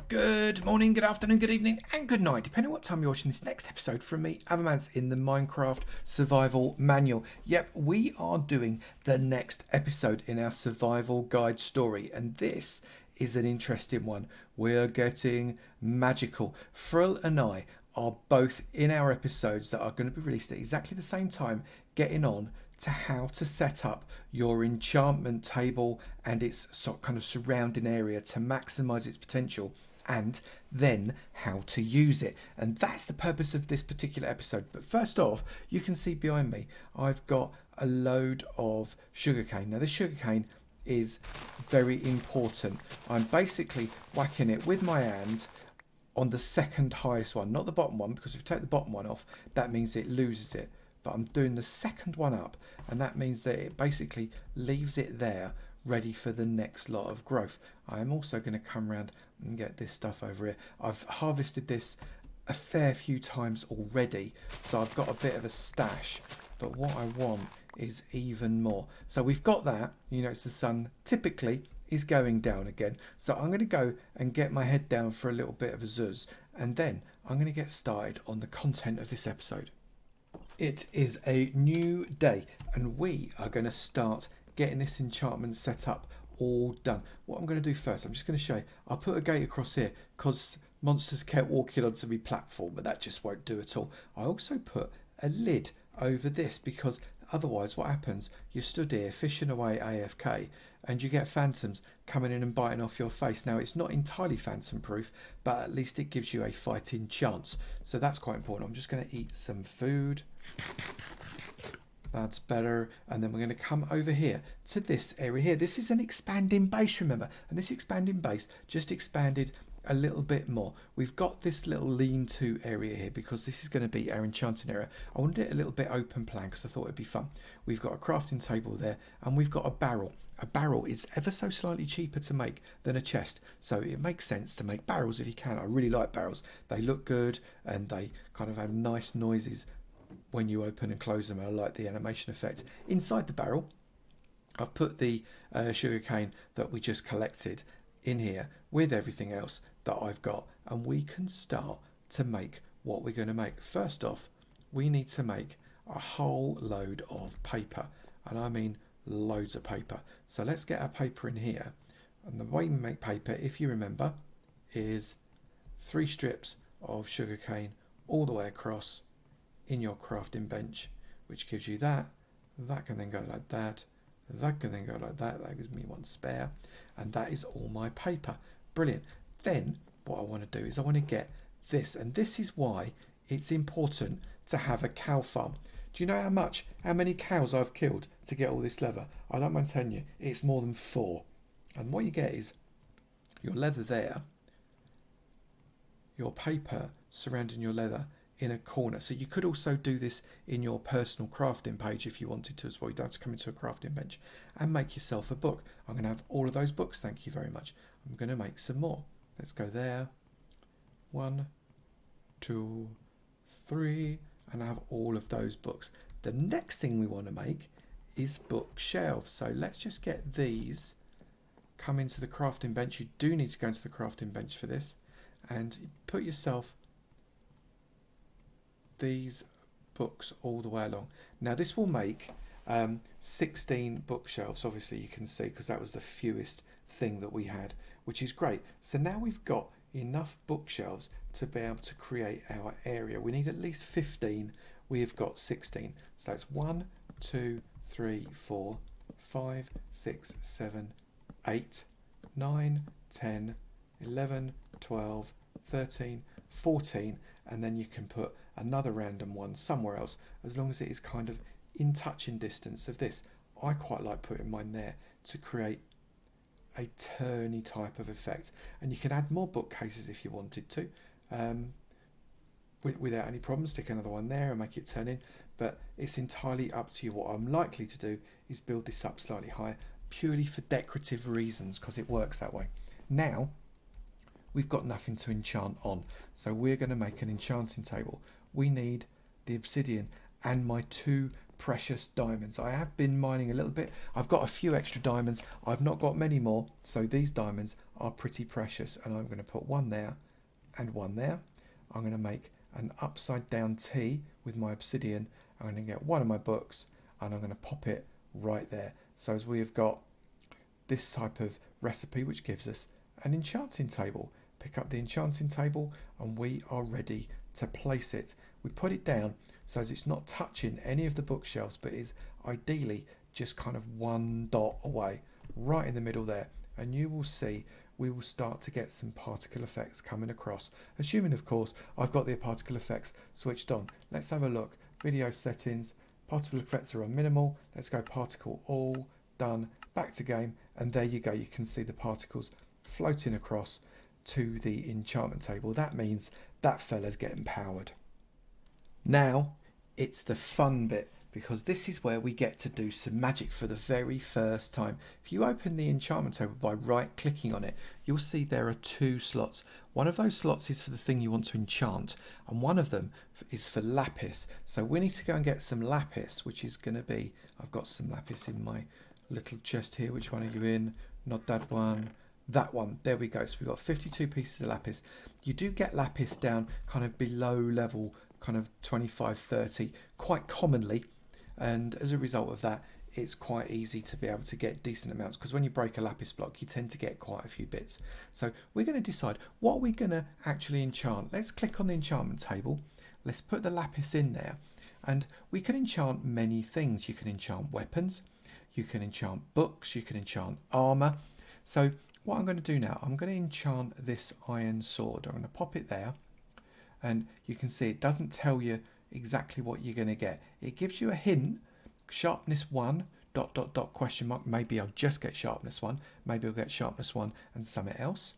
Good morning, good afternoon, good evening, and good night, depending on what time you're watching this next episode from me, Avomance, in the Minecraft Survival Manual. Yep, we are doing the next episode in our survival guide story, and this is an interesting one. We're getting magical. Frill and I are both in our episodes that are going to be released at exactly the same time, getting on to how to set up your enchantment table and its kind of surrounding area to maximize its potential, and then how to use it. And that's the purpose of this particular episode. But first off, you can see behind me I've got a load of sugarcane. Now this sugarcane is very important. I'm basically whacking it with my hand on the second highest one, not the bottom one, because if you take the bottom one off, that means it loses it. But I'm doing the second one up, and that means that it basically leaves it there ready for the next lot of growth. I am also going to come around and get this stuff over here. I've harvested this a fair few times already, so I've got a bit of a stash, but what I want is even more. So we've got that, you know, it's the sun typically is going down again, so I'm going to go and get my head down for a little bit of a zuzz, and then I'm going to get started on the content of this episode. It is a new day, and we are going to start getting this enchantment set up all done. What I'm going to do first, I'm just going to show you. I'll put a gate across here because monsters kept walking onto my platform, but that just won't do at all. I also put a lid over this because otherwise what happens, you're stood here fishing away AFK and you get phantoms coming in and biting off your face. Now it's not entirely phantom proof, but at least it gives you a fighting chance, so that's quite important. I'm just going to eat some food. That's better. And then we're going to come over here to this area here. This is an expanding base, remember, and this expanding base just expanded a little bit more. We've got this little lean-to area here because this is going to be our enchanting area. I wanted it a little bit open plan because I thought it'd be fun. We've got a crafting table there, and we've got a barrel. A barrel is ever so slightly cheaper to make than a chest, so it makes sense to make barrels if you can. I really like barrels. They look good and they kind of have nice noises when you open and close them, and I like the animation effect. Inside the barrel, I've put the sugarcane that we just collected in here with everything else that I've got, and we can start to make what we're going to make. First off, we need to make a whole load of paper, and I mean loads of paper. So let's get our paper in here, and the way we make paper, if you remember, is 3 strips of sugarcane all the way across in your crafting bench, which gives you that can then go like that can then go like that gives me 1 spare, and that is all my paper. Brilliant. Then what I want to do is I want to get this, and this is why it's important to have a cow farm. Do you know how many cows I've killed to get all this leather? I don't mind telling you, it's more than 4. And what you get is your leather there, your paper surrounding your leather in a corner. So you could also do this in your personal crafting page if you wanted to as well. You don't have to come into a crafting bench, and make yourself a book. I'm going to have all of those books, thank you very much. I'm going to make some more. Let's go there. 1, 2, 3, and I have all of those books. The next thing we want to make is bookshelves. So let's just get these, come into the crafting bench. You do need to go into the crafting bench for this, and put yourself these books all the way along. Now this will make 16 bookshelves, obviously you can see, because that was the fewest thing that we had, which is great. So now we've got enough bookshelves to be able to create our area. We need at least 15. We have got 16. So that's 1, 2, 3, 4, 5, 6, 7, 8, 9, 10, 11, 12, 13, 14, and then you can put another random one somewhere else, as long as it is kind of in touching distance of this. I quite like putting mine there to create a turny type of effect, and you can add more bookcases if you wanted to, without any problem. Stick another one there and make it turn in, but it's entirely up to you. What I'm likely to do is build this up slightly higher, purely for decorative reasons, because it works that way. Now we've got nothing to enchant on, so we're going to make an enchanting table. We need the obsidian and my 2 precious diamonds. I have been mining a little bit. I've got a few extra diamonds. I've not got many more, so these diamonds are pretty precious, and I'm going to put one there and one there. I'm going to make an upside down T with my obsidian. I'm going to get one of my books and I'm going to pop it right there. So as we have got this type of recipe, which gives us an enchanting table. Pick up the enchanting table and we are ready to place it. We put it down so as it's not touching any of the bookshelves, but is ideally just kind of one dot away, right in the middle there. And you will see we will start to get some particle effects coming across, assuming of course I've got the particle effects switched on. Let's have a look. Video settings, particle effects are on minimal. Let's go particle all, done, back to game, and there you go. You can see the particles floating across to the enchantment table. That means that fella's getting powered. Now it's the fun bit, because this is where we get to do some magic for the very first time. If you open the enchantment table by right clicking on it, you'll see there are two slots. One of those slots is for the thing you want to enchant, and one of them is for lapis. So we need to go and get some lapis, which is going to be, I've got some lapis in my little chest here. Which one are you in? Not that one. That one. There we go. So we've got 52 pieces of lapis. You do get lapis down kind of below level kind of 25, 30 quite commonly. And as a result of that, it's quite easy to be able to get decent amounts, because when you break a lapis block, you tend to get quite a few bits. So we're going to decide what we're going to actually enchant. Let's click on the enchantment table. Let's put the lapis in there. And we can enchant many things. You can enchant weapons. You can enchant books. You can enchant armour. So what I'm going to do now, I'm going to enchant this iron sword. I'm going to pop it there. And you can see it doesn't tell you exactly what you're going to get. It gives you a hint. Sharpness 1 ... question mark. Maybe I'll just get sharpness 1. Maybe I'll get sharpness 1 and something else.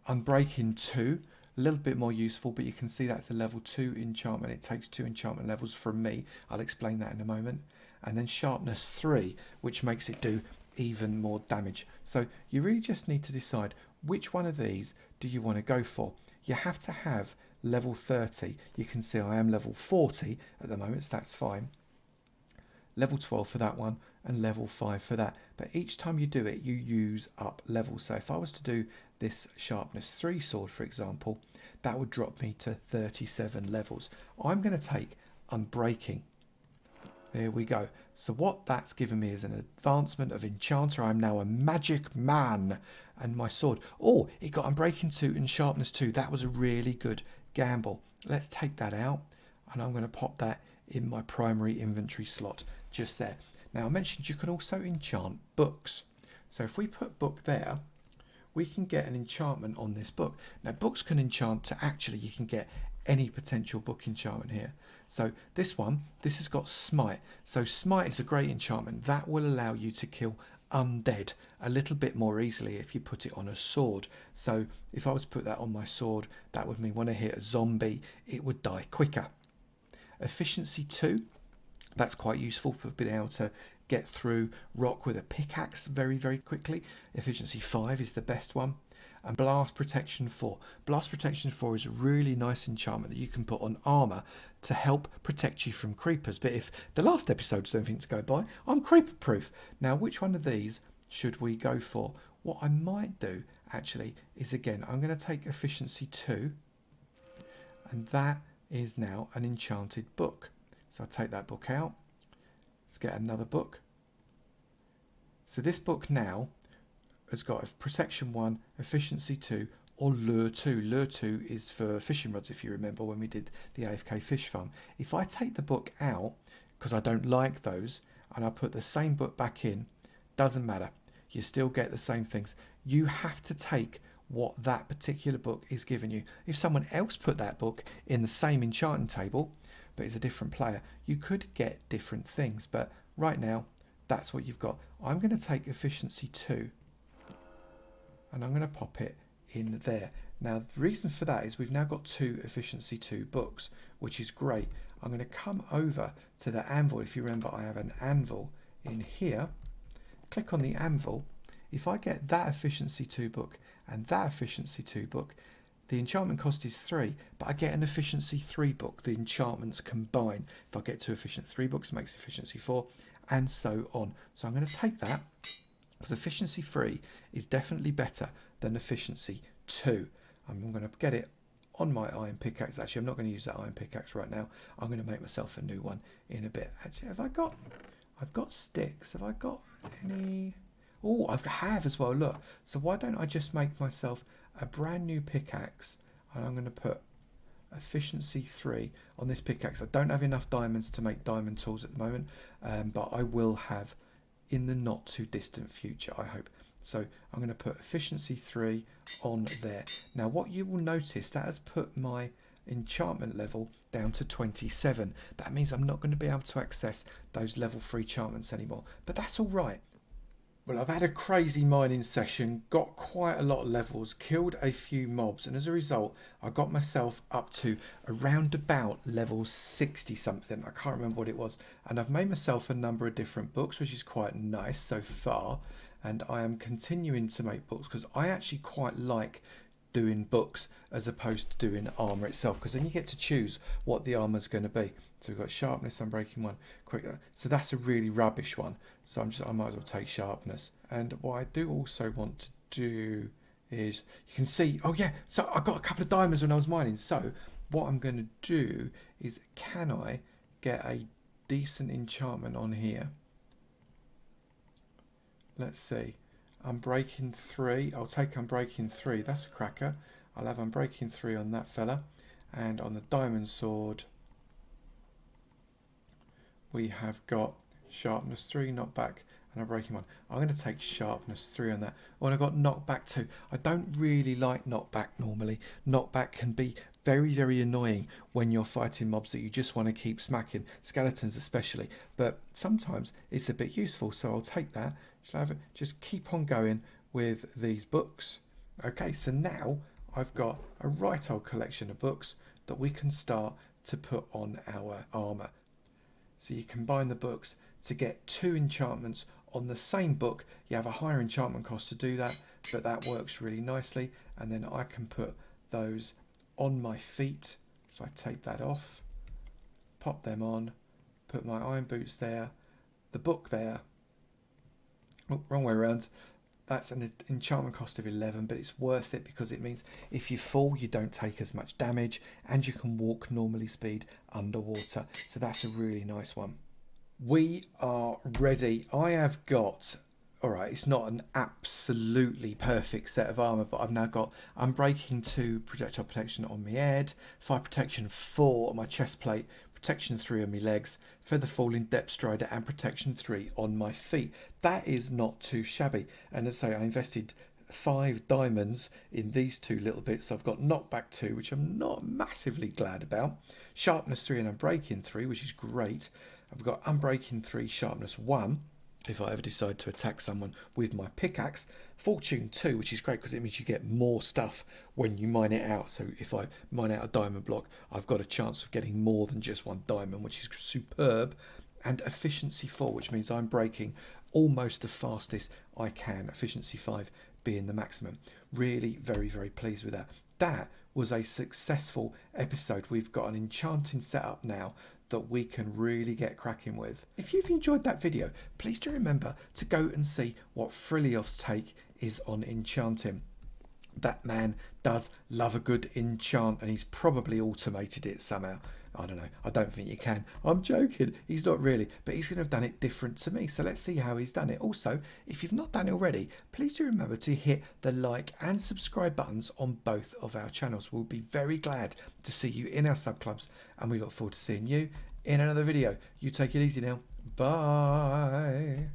Unbreaking 2, a little bit more useful, but you can see that's a level 2 enchantment. It takes 2 enchantment levels from me. I'll explain that in a moment. And then sharpness 3, which makes it do even more damage. So you really just need to decide which one of these do you want to go for. You have to have level 30. You can see I am level 40 at the moment, so that's fine. Level 12 for that one and level 5 for that. But each time you do it, you use up levels. So if I was to do this sharpness 3 sword, for example, that would drop me to 37 levels. I'm going to take unbreaking. There we go. So what that's given me is an advancement of enchanter. I'm now a magic man. And my sword, oh, it got unbreaking 2 and sharpness 2. That was a really good gamble. Let's take that out, and I'm going to pop that in my primary inventory slot just there. Now I mentioned you can also enchant books. So if we put book there, we can get an enchantment on this book. Now books can enchant to actually, you can get any potential book enchantment here. So this one, this has got smite. So smite is a great enchantment. That will allow you to kill undead a little bit more easily if you put it on a sword. So if I was to put that on my sword, that would mean when I hit a zombie, it would die quicker. Efficiency 2, that's quite useful for being able to get through rock with a pickaxe very, very quickly. Efficiency 5 is the best one. And Blast Protection 4. Blast Protection 4 is a really nice enchantment that you can put on armour to help protect you from creepers. But if the last episode's anything to go by, I'm creeper proof. Now, which one of these should we go for? What I might do, actually, is again, I'm going to take Efficiency 2. And that is now an enchanted book. So I'll take that book out. Let's get another book. So this book now has got a protection 1, efficiency 2, or lure 2. Lure 2 is for fishing rods, if you remember when we did the AFK fish farm. If I take the book out, because I don't like those, and I put the same book back in, doesn't matter. You still get the same things. You have to take what that particular book is giving you. If someone else put that book in the same enchanting table, but it's a different player, you could get different things. But right now, that's what you've got. I'm going to take efficiency 2. And I'm going to pop it in there. Now the reason for that is we've now got 2 efficiency 2 books, which is great. I'm going to come over to the anvil. If you remember, I have an anvil in here. Click on the anvil. If I get that efficiency 2 book and that efficiency 2 book, the enchantment cost is 3, but I get an efficiency 3 book. The enchantments combine. If I get 2 efficient 3 books, it makes efficiency 4, and so on. So I'm going to take that, because efficiency 3 is definitely better than efficiency 2. I'm going to get it on my iron pickaxe. Actually, I'm not going to use that iron pickaxe right now. I'm going to make myself a new one in a bit. Actually, I've got sticks. Have I got any? Oh, I have as well, look. So why don't I just make myself a brand new pickaxe, and I'm going to put efficiency 3 on this pickaxe. I don't have enough diamonds to make diamond tools at the moment, but I will have in the not too distant future, I hope. So I'm going to put efficiency 3 on there. Now what you will notice, that has put my enchantment level down to 27. That means I'm not going to be able to access those level 3 enchantments anymore, but that's all right. Well, I've had a crazy mining session, got quite a lot of levels, killed a few mobs, and as a result I got myself up to around about level 60 something. I can't remember what it was, and I've made myself a number of different books, which is quite nice so far, and I am continuing to make books because I actually quite like doing books as opposed to doing armour itself, because then you get to choose what the armour's going to be. So we've got sharpness, unbreaking 1, quick. So that's a really rubbish one. So I might as well take sharpness. And what I do also want to do is, you can see, oh yeah, so I got a couple of diamonds when I was mining. So what I'm going to do is, can I get a decent enchantment on here? Let's see. Unbreaking 3. I'll take Unbreaking 3. That's a cracker. I'll have Unbreaking 3 on that fella. And on the diamond sword, we have got Sharpness 3, Knockback, and Unbreaking 1. I'm going to take Sharpness 3 on that. Oh, and I got Knockback 2. I don't really like Knockback normally. Knockback can be very, very annoying when you're fighting mobs that you just want to keep smacking, skeletons especially. But sometimes it's a bit useful, so I'll take that. Shall I have it? Just keep on going with these books. Okay, so now I've got a right old collection of books that we can start to put on our armour. So you combine the books to get 2 enchantments on the same book. You have a higher enchantment cost to do that, but that works really nicely. And then I can put those on my feet. If I take that off, pop them on, put my iron boots there, the book there. Oh, wrong way around. That's an enchantment cost of 11, but it's worth it because it means if you fall, you don't take as much damage, and you can walk normally speed underwater. So that's a really nice one. We are ready. I have got, all right, it's not an absolutely perfect set of armour, but I've now got Unbreaking 2 projectile protection on my head, Fire Protection 4 on my chest plate, Protection 3 on my legs, Feather Falling, Depth Strider, and Protection 3 on my feet. That is not too shabby. And as I say, I invested 5 diamonds in these 2 little bits. I've got Knockback 2, which I'm not massively glad about, Sharpness 3 and Unbreaking 3, which is great. I've got Unbreaking 3, Sharpness 1, if I ever decide to attack someone with my pickaxe. Fortune 2, which is great because it means you get more stuff when you mine it out. So if I mine out a diamond block, I've got a chance of getting more than just 1 diamond, which is superb. And Efficiency 4, which means I'm breaking almost the fastest I can. Efficiency 5 being the maximum. Really very, very pleased with that. That was a successful episode. We've got an enchanting setup now that we can really get cracking with. If you've enjoyed that video, please do remember to go and see what Frilioth's take is on enchanting. That man does love a good enchant, and he's probably automated it somehow. I don't know. I don't think you can. I'm joking. He's not really, but he's going to have done it different to me. So let's see how he's done it. Also, if you've not done it already, please do remember to hit the like and subscribe buttons on both of our channels. We'll be very glad to see you in our sub clubs, and we look forward to seeing you in another video. You take it easy now. Bye.